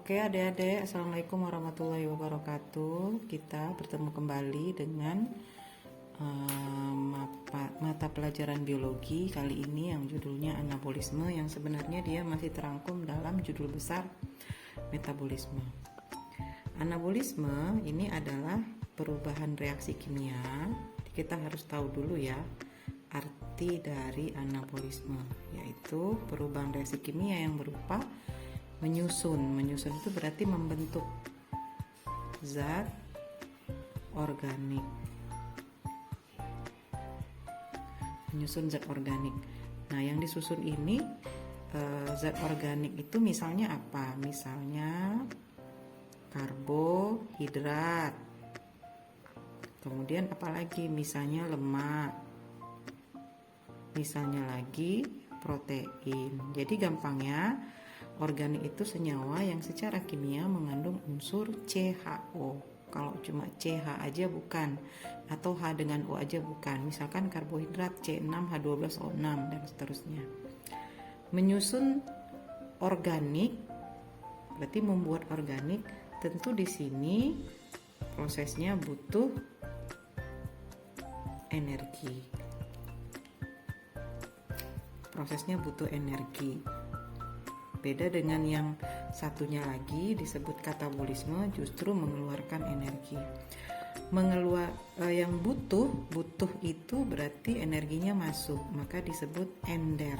Oke adik-adik, Assalamualaikum warahmatullahi wabarakatuh. Kita bertemu kembali dengan mata pelajaran biologi kali ini yang judulnya anabolisme, yang sebenarnya dia masih terangkum dalam judul besar metabolisme. Anabolisme ini adalah perubahan reaksi kimia. Kita harus tahu dulu ya arti dari anabolisme, yaitu perubahan reaksi kimia yang berupa menyusun itu berarti membentuk zat organik. Menyusun zat organik. Nah, yang disusun ini zat organik itu misalnya apa? Misalnya karbohidrat. Kemudian apalagi? Misalnya lemak. Misalnya lagi protein. Jadi gampangnya, organik itu senyawa yang secara kimia mengandung unsur CHO. Kalau cuma CH aja bukan, atau H dengan O aja bukan. Misalkan karbohidrat C6H12O6 dan seterusnya. Menyusun organik berarti membuat organik. Tentu di sini prosesnya butuh energi. Prosesnya butuh energi. Beda dengan yang satunya lagi disebut katabolisme, justru mengeluarkan energi. Yang butuh itu berarti energinya masuk, maka disebut ender.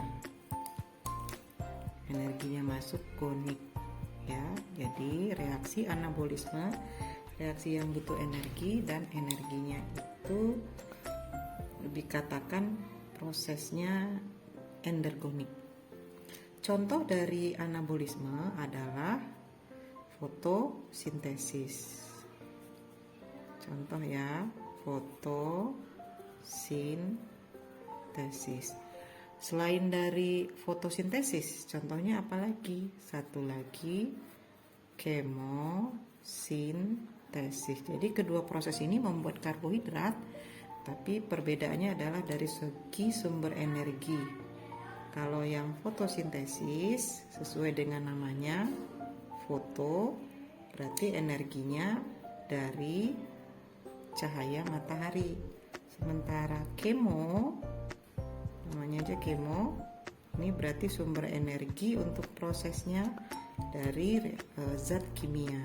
Energinya masuk konik ya. Jadi reaksi anabolisme, reaksi yang butuh energi dan energinya itu dikatakan prosesnya endergonik. Contoh dari anabolisme adalah fotosintesis. Contoh ya, fotosintesis. Selain dari fotosintesis, contohnya apa lagi? Satu lagi, kemosintesis. Jadi kedua proses ini membuat karbohidrat, tapi perbedaannya adalah dari segi sumber energi. Kalau yang fotosintesis sesuai dengan namanya, foto berarti energinya dari cahaya matahari. Sementara kemo, namanya aja kemo, ini berarti sumber energi untuk prosesnya dari zat kimia.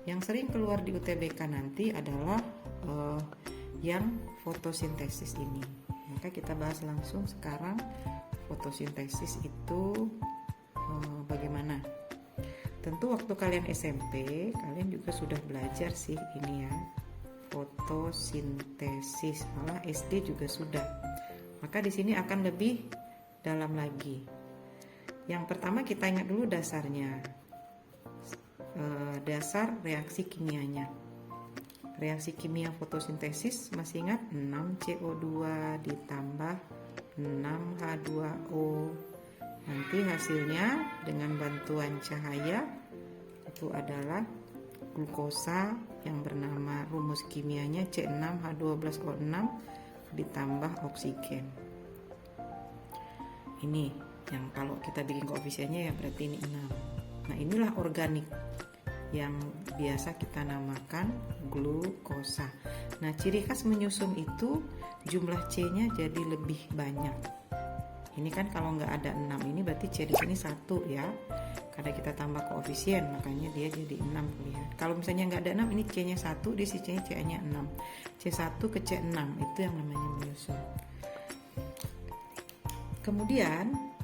Yang sering keluar di UTBK nanti adalah yang fotosintesis ini. Maka kita bahas langsung sekarang fotosintesis itu bagaimana. Tentu waktu kalian SMP, kalian juga sudah belajar sih ini ya, fotosintesis, malah SD juga sudah. Maka di sini akan lebih dalam lagi. Yang pertama kita ingat dulu dasarnya, dasar reaksi kimianya. Reaksi kimia fotosintesis masih ingat 6CO2 ditambah 6H2O. Nanti hasilnya dengan bantuan cahaya itu adalah glukosa yang bernama rumus kimianya C6H12O6 ditambah oksigen. Ini yang kalau kita bikin koefisiennya ya berarti ini 6. Nah, inilah organik yang biasa kita namakan glukosa. Nah, ciri khas menyusun itu jumlah C-nya jadi lebih banyak. Ini kan kalau nggak ada 6 ini berarti C di sini 1 ya. Karena kita tambah koefisien makanya dia jadi 6 lihat. Kalau misalnya nggak ada 6 ini C-nya 1, di sini C-nya 6. C1 ke C6 itu yang namanya menyusun. Kemudian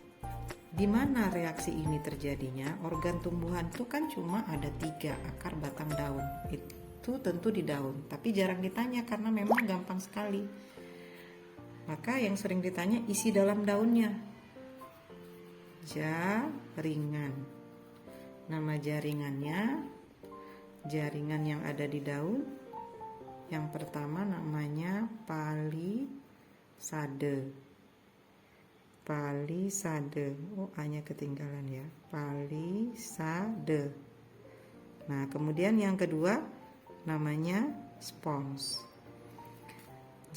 di mana reaksi ini terjadinya? Organ tumbuhan itu kan cuma ada 3, akar, batang, daun. Itu tentu di daun, tapi jarang ditanya karena memang gampang sekali. Maka yang sering ditanya isi dalam daunnya. Jaringan. Nama jaringan yang ada di daun. Yang pertama namanya palisade. Palisade, A-nya ketinggalan ya, palisade. Nah, kemudian yang kedua namanya spons.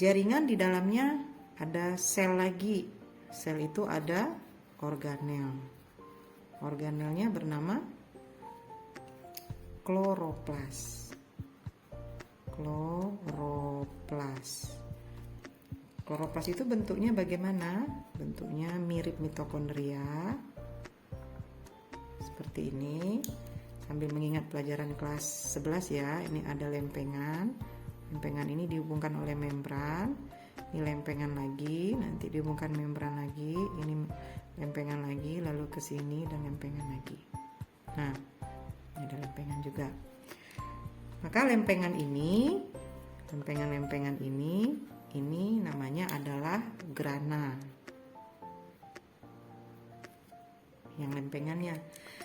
Jaringan di dalamnya ada sel lagi. Sel itu ada organel. Organelnya bernama kloroplas. Kloroplas itu bentuknya bagaimana? Bentuknya mirip mitokondria. Seperti ini. Sambil mengingat pelajaran kelas 11 ya, ini ada lempengan. Lempengan ini dihubungkan oleh membran. Ini lempengan lagi, nanti dihubungkan membran lagi. Ini lempengan lagi, lalu ke sini dan lempengan lagi. Nah, ini ada lempengan juga. Maka lempengan ini namanya adalah grana. Yang lempengannya.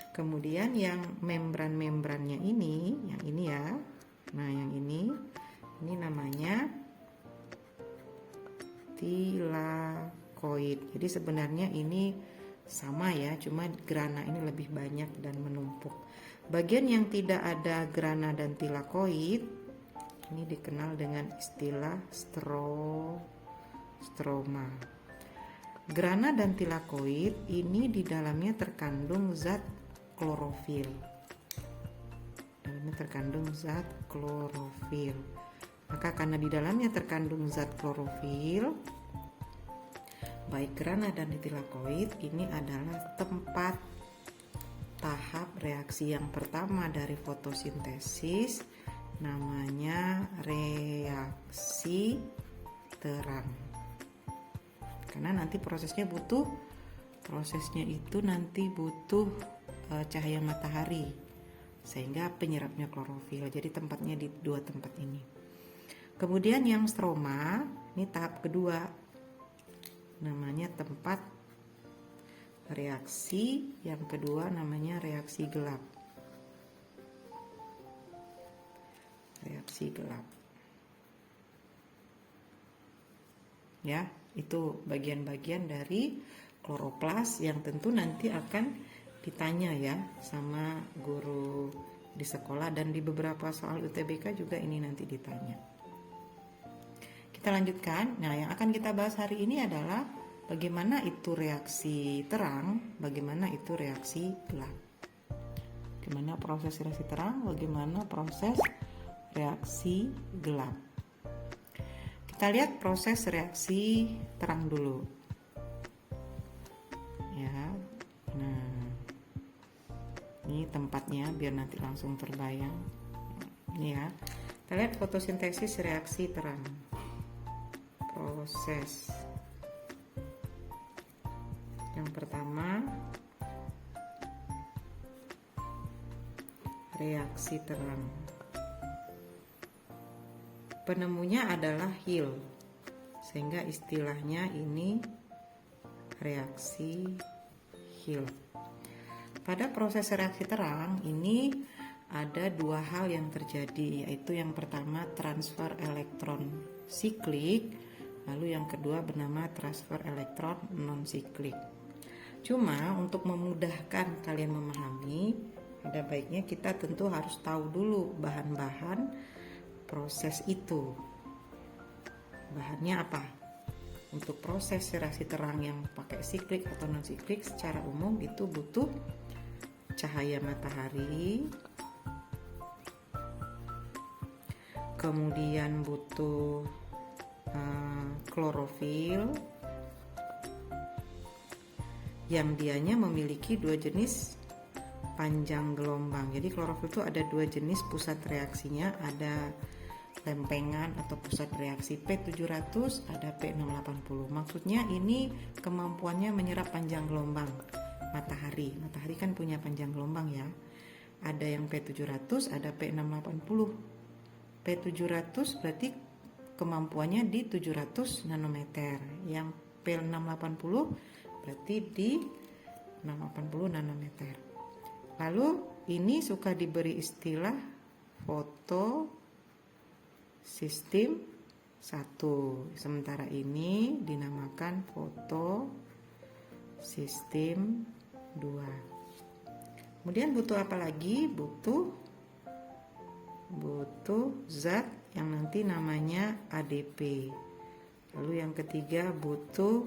Kemudian yang membran-membrannya ini, yang ini ya. Nah, yang ini namanya tilakoid. Jadi sebenarnya ini sama ya, cuma grana ini lebih banyak dan menumpuk. Bagian yang tidak ada grana dan tilakoid ini dikenal dengan istilah stroma. Grana dan tilakoid ini di dalamnya terkandung zat klorofil. Dalamnya terkandung zat klorofil. Maka karena di dalamnya terkandung zat klorofil, baik grana dan tilakoid ini adalah tempat tahap reaksi yang pertama dari fotosintesis, namanya reaksi terang. Karena nanti prosesnya itu nanti butuh cahaya matahari, sehingga penyerapnya klorofil. Jadi tempatnya di dua tempat ini. Kemudian yang stroma, ini tahap kedua, namanya tempat reaksi. Yang kedua namanya reaksi gelap. Reaksi gelap. Ya, itu bagian-bagian dari kloroplas yang tentu nanti akan ditanya ya sama guru di sekolah, dan di beberapa soal UTBK juga ini nanti ditanya. Kita lanjutkan. Nah, yang akan kita bahas hari ini adalah bagaimana itu reaksi terang, bagaimana itu reaksi gelap. Bagaimana proses reaksi terang, bagaimana proses reaksi gelap. Kita lihat proses reaksi terang dulu. Ya. Nah, ini tempatnya biar nanti langsung terbayang. Ini ya. Kita lihat fotosintesis reaksi terang. Proses. Yang pertama, reaksi terang. Penemunya adalah Hill, sehingga istilahnya ini reaksi Hill. Pada proses reaksi terang ini ada dua hal yang terjadi, yaitu yang pertama transfer elektron siklik, lalu yang kedua bernama transfer elektron non siklik. Cuma untuk memudahkan kalian memahami, ada baiknya kita tentu harus tahu dulu bahan-bahan proses itu. Bahannya apa? Untuk proses reaksi terang yang pakai siklik atau non siklik secara umum itu butuh cahaya matahari, kemudian butuh klorofil yang dianya memiliki dua jenis panjang gelombang. Jadi klorofil itu ada dua jenis pusat reaksinya, ada lempengan atau pusat reaksi P700, ada P680. Maksudnya ini kemampuannya menyerap panjang gelombang matahari. Matahari kan punya panjang gelombang ya. Ada yang P700, ada P680. P700 berarti kemampuannya di 700 nanometer. Yang P680 berarti di 680 nanometer. Lalu ini suka diberi istilah foto sistem 1, sementara ini dinamakan foto sistem 2. Kemudian butuh apa lagi? Butuh zat yang nanti namanya ADP. Lalu yang ketiga butuh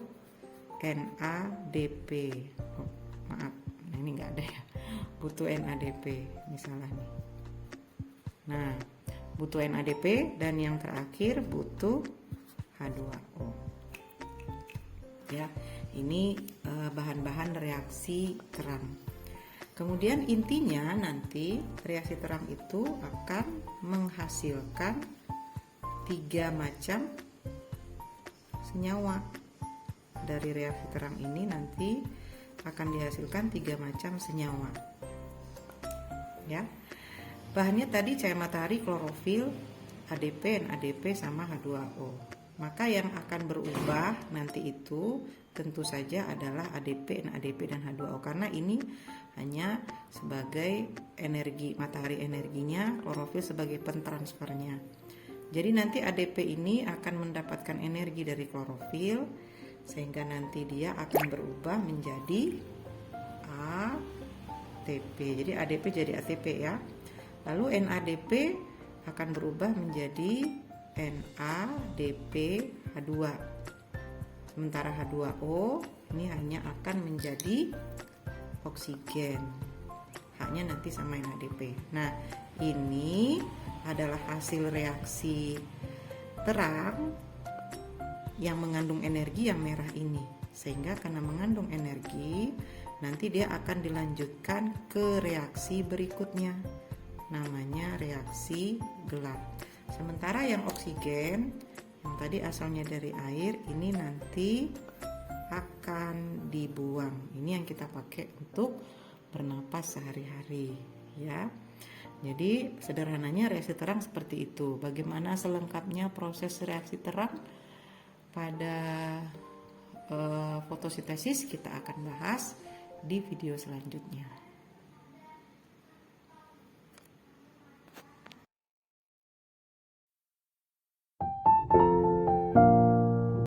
NADP. Maaf, ini nggak ada ya, butuh NADP misalnya nih. Nah, butuh NADP dan yang terakhir butuh H2O. Ya, ini bahan-bahan reaksi terang. Kemudian intinya nanti reaksi terang itu akan menghasilkan 3 macam senyawa. Dari reaksi terang ini nanti akan dihasilkan 3 macam senyawa. Ya. Bahannya tadi cahaya matahari, klorofil, ADP, NADP sama H2O. Maka yang akan berubah nanti itu tentu saja adalah ADP, NADP dan H2O karena ini hanya sebagai energi matahari energinya, klorofil sebagai pentransfernya. Jadi nanti ADP ini akan mendapatkan energi dari klorofil sehingga nanti dia akan berubah menjadi ATP. Jadi ADP jadi ATP ya. Lalu NADP akan berubah menjadi NADPH2. Sementara H2O ini hanya akan menjadi oksigen. H-nya nanti sama NADP. Nah, ini adalah hasil reaksi terang yang mengandung energi yang merah ini. Sehingga karena mengandung energi, nanti dia akan dilanjutkan ke reaksi berikutnya. Namanya reaksi gelap. Sementara yang oksigen yang tadi asalnya dari air ini nanti akan dibuang. Ini yang kita pakai untuk bernapas sehari-hari ya. Jadi sederhananya reaksi terang seperti itu. Bagaimana selengkapnya proses reaksi terang pada fotosintesis kita akan bahas di video selanjutnya.